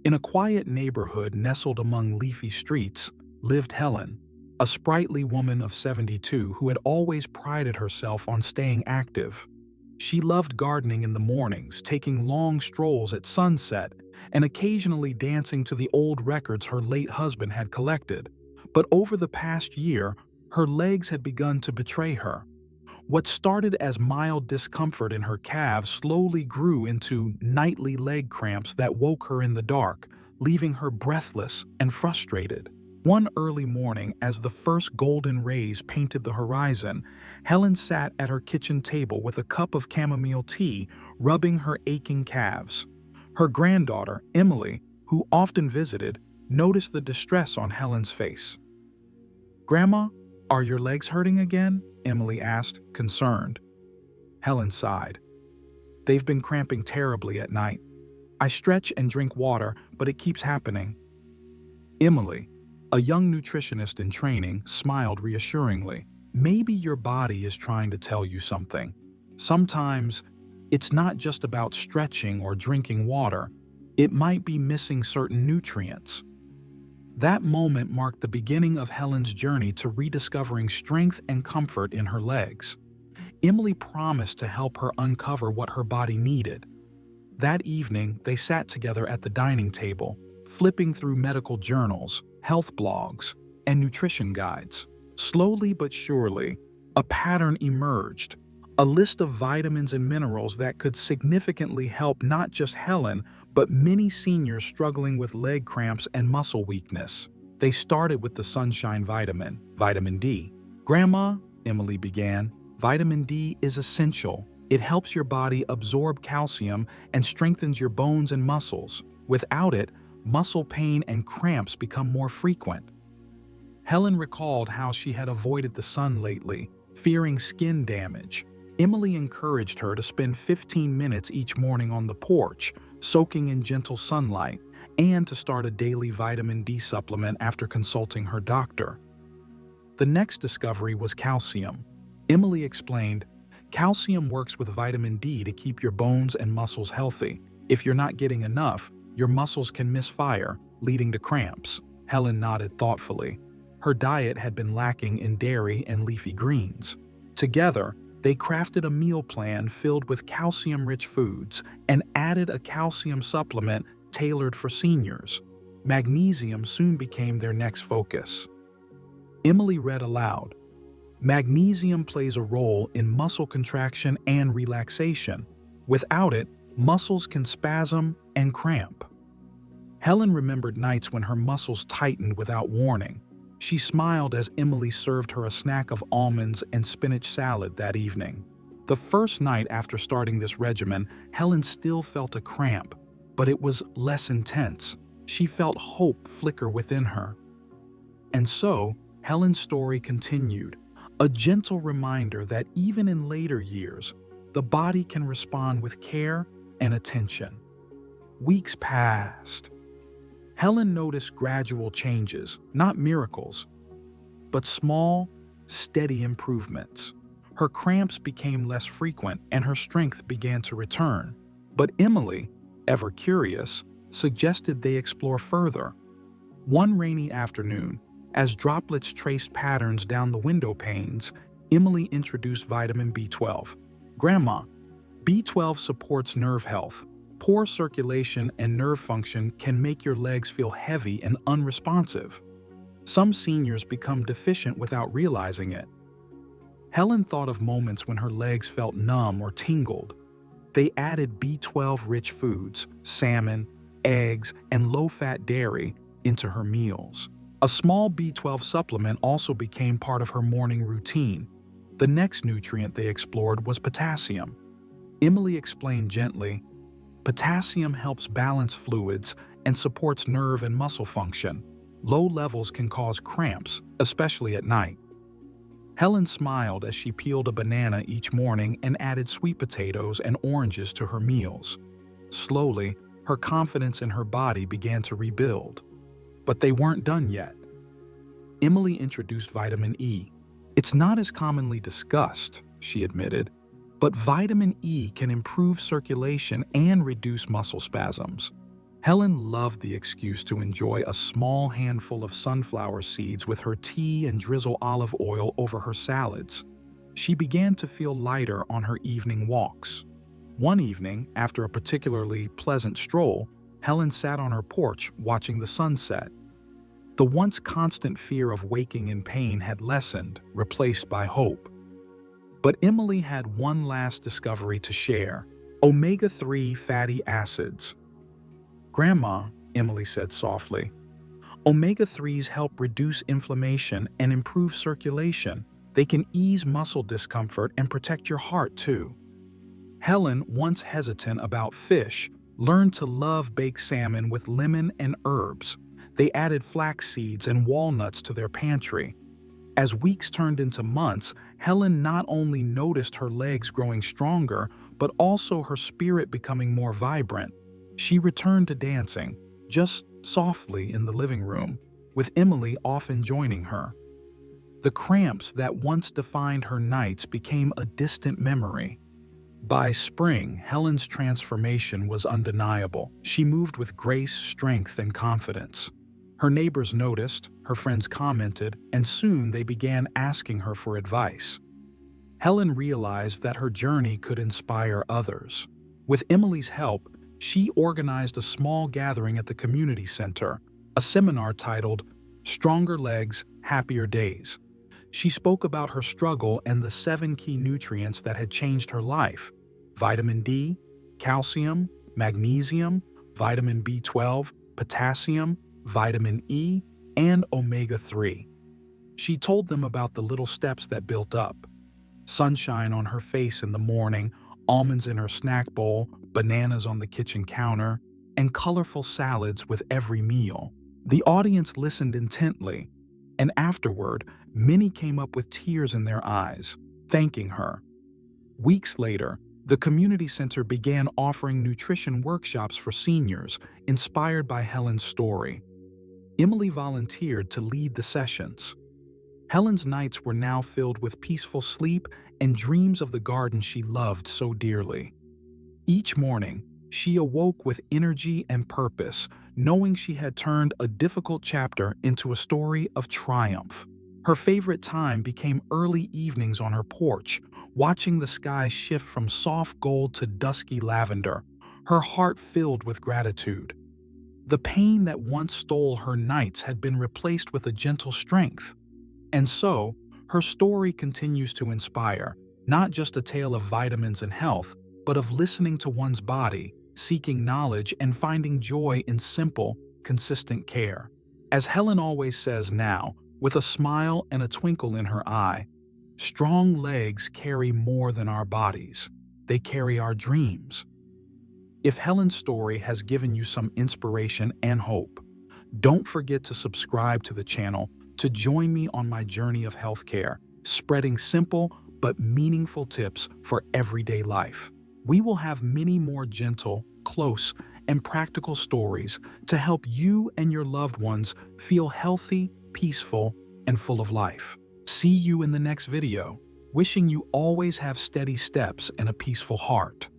In a quiet neighborhood nestled among leafy streets lived Helen, a sprightly woman of 72 who had always prided herself on staying active. She loved gardening in the mornings, taking long strolls at sunset, and occasionally dancing to the old records her late husband had collected. But over the past year, her legs had begun to betray her. What started as mild discomfort in her calves slowly grew into nightly leg cramps that woke her in the dark, leaving her breathless and frustrated. One early morning, as the first golden rays painted the horizon, Helen sat at her kitchen table with a cup of chamomile tea, rubbing her aching calves. Her granddaughter, Emily, who often visited, noticed the distress on Helen's face. "Grandma, are your legs hurting again?" Emily asked, concerned. Helen sighed. "They've been cramping terribly at night. I stretch and drink water, but it keeps happening." Emily, a young nutritionist in training, smiled reassuringly. "Maybe your body is trying to tell you something. Sometimes it's not just about stretching or drinking water. It might be missing certain nutrients." That moment marked the beginning of Helen's journey to rediscovering strength and comfort in her legs. Emily promised to help her uncover what her body needed. That evening, they sat together at the dining table, flipping through medical journals, health blogs, and nutrition guides. Slowly but surely, a pattern emerged, a list of vitamins and minerals that could significantly help not just Helen, but many seniors struggling with leg cramps and muscle weakness. They started with the sunshine vitamin, vitamin D. "Grandma," Emily began, "vitamin D is essential. It helps your body absorb calcium and strengthens your bones and muscles. Without it, muscle pain and cramps become more frequent." Helen recalled how she had avoided the sun lately, fearing skin damage. Emily encouraged her to spend 15 minutes each morning on the porch, soaking in gentle sunlight, and to start a daily vitamin D supplement after consulting her doctor. The next discovery was calcium. Emily explained, "Calcium works with vitamin D to keep your bones and muscles healthy. If you're not getting enough, your muscles can misfire, leading to cramps." Helen nodded thoughtfully. Her diet had been lacking in dairy and leafy greens. Together, they crafted a meal plan filled with calcium-rich foods and added a calcium supplement tailored for seniors. Magnesium soon became their next focus. Emily read aloud, "Magnesium plays a role in muscle contraction and relaxation. Without it, muscles can spasm and cramp." Helen remembered nights when her muscles tightened without warning. She smiled as Emily served her a snack of almonds and spinach salad that evening. The first night after starting this regimen, Helen still felt a cramp, but it was less intense. She felt hope flicker within her. And so, Helen's story continued, a gentle reminder that even in later years, the body can respond with care and attention. Weeks passed. Helen noticed gradual changes, not miracles, but small, steady improvements. Her cramps became less frequent and her strength began to return. But Emily, ever curious, suggested they explore further. One rainy afternoon, as droplets traced patterns down the window panes, Emily introduced vitamin B12. "Grandma, B12 supports nerve health. Poor circulation and nerve function can make your legs feel heavy and unresponsive. Some seniors become deficient without realizing it." Helen thought of moments when her legs felt numb or tingled. They added B12-rich foods, salmon, eggs, and low-fat dairy, into her meals. A small B12 supplement also became part of her morning routine. The next nutrient they explored was potassium. Emily explained gently, "Potassium helps balance fluids and supports nerve and muscle function. Low levels can cause cramps, especially at night." Helen smiled as she peeled a banana each morning and added sweet potatoes and oranges to her meals. Slowly, her confidence in her body began to rebuild. But they weren't done yet. Emily introduced vitamin E. "It's not as commonly discussed," she admitted, "but vitamin E can improve circulation and reduce muscle spasms. Helen loved the excuse to enjoy a small handful of sunflower seeds with her tea and drizzle olive oil over her salads. She began to feel lighter on her evening walks. One evening, after a particularly pleasant stroll, Helen sat on her porch watching the sunset. The once constant fear of waking in pain had lessened, replaced by hope. But Emily had one last discovery to share: omega-3 fatty acids. "Grandma," Emily said softly, "omega-3s help reduce inflammation and improve circulation. They can ease muscle discomfort and protect your heart, too." Helen, once hesitant about fish, learned to love baked salmon with lemon and herbs. They added flax seeds and walnuts to their pantry. As weeks turned into months, Helen not only noticed her legs growing stronger, but also her spirit becoming more vibrant. She returned to dancing, just softly in the living room, with Emily often joining her. The cramps that once defined her nights became a distant memory. By spring, Helen's transformation was undeniable. She moved with grace, strength, and confidence. Her neighbors noticed, her friends commented, and soon they began asking her for advice. Helen realized that her journey could inspire others. With Emily's help, she organized a small gathering at the community center, a seminar titled "Stronger Legs, Happier Days." She spoke about her struggle and the 7 key nutrients that had changed her life: vitamin D, calcium, magnesium, vitamin B12, potassium, vitamin E, and omega-3. She told them about the little steps that built up: sunshine on her face in the morning, almonds in her snack bowl, bananas on the kitchen counter, and colorful salads with every meal. The audience listened intently, and afterward, many came up with tears in their eyes, thanking her. Weeks later, the community center began offering nutrition workshops for seniors, inspired by Helen's story. Emily volunteered to lead the sessions. Helen's nights were now filled with peaceful sleep and dreams of the garden she loved so dearly. Each morning, she awoke with energy and purpose, knowing she had turned a difficult chapter into a story of triumph. Her favorite time became early evenings on her porch, watching the sky shift from soft gold to dusky lavender, her heart filled with gratitude. The pain that once stole her nights had been replaced with a gentle strength. And so, her story continues to inspire, not just a tale of vitamins and health, but of listening to one's body, seeking knowledge, and finding joy in simple, consistent care. As Helen always says now, with a smile and a twinkle in her eye, strong legs carry more than our bodies. They carry our dreams. If Helen's story has given you some inspiration and hope, don't forget to subscribe to the channel to join me on my journey of healthcare, spreading simple but meaningful tips for everyday life. We will have many more gentle, close, and practical stories to help you and your loved ones feel healthy, peaceful, and full of life. See you in the next video, wishing you always have steady steps and a peaceful heart.